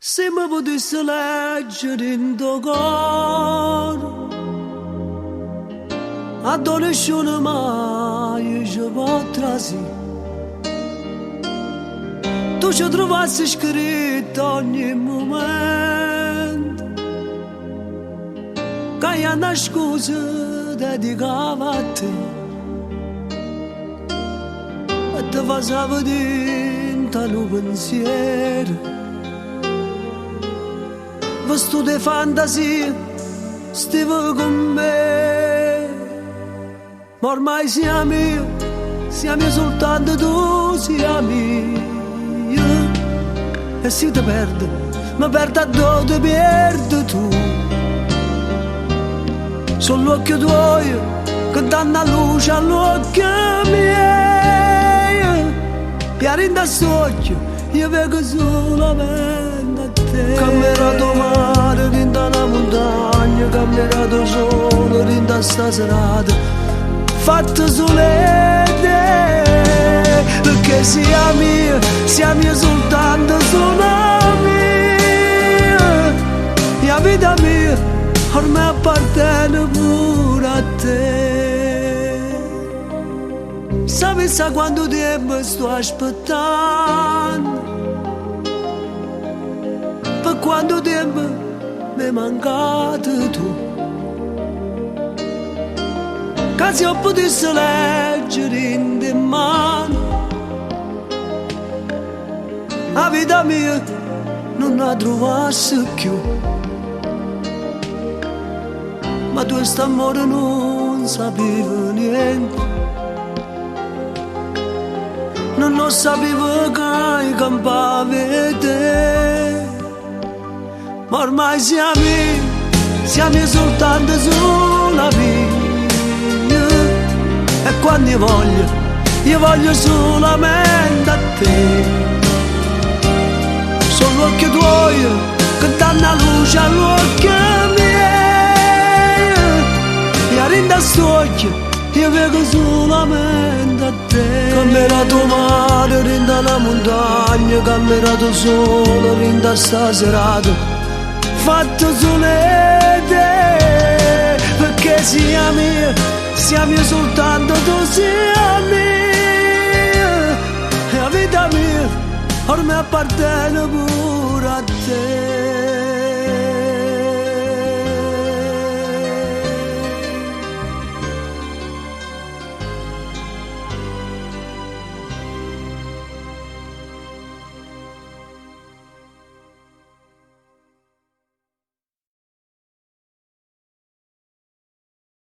Se mi potessi leggere in tuo cuore, adolescente mai ci potresti. Tu ci trovassi scritto ogni momento, che hai una scusa dedicata a te. E ti faceva dentro il pensiero, vesto di fantasia, stiva con me. Ma ormai siamo soltanto tu, siamo io. E se ti perdo, mi perdo a dove ti perdi tu. Sono gli occhi tuoi che danno luce agli occhi miei. E a rinda sogno, io vedo solamente a te. Camminato mare, rinda la montagna, camminato solo, rinda sta serata, fatta sole te. Perché siamo soltanto solo mia. E la vita mia ormai appartiene pure a te. Sapessi quanto tempo sto aspettando, per quanto tempo mi è mancato tu. Che se io potessi leggere in te mano, la vita mia non la trovassi più. Ma tu sta amore non sapevo niente, non sapevo che campavi te. Ma ormai siamo soltanto sulla via. E quando io voglio solamente a te. Sono gli occhi tuoi che danno luce agli occhi miei. E a rinda st'occhio io vedo solamente a te. Camminato mare, rinda la montagna, camminato solo, rinda sta serata, fatto sole te. Perché siamo soltanto tu, siamo. E la vita mia ormai appartiene pure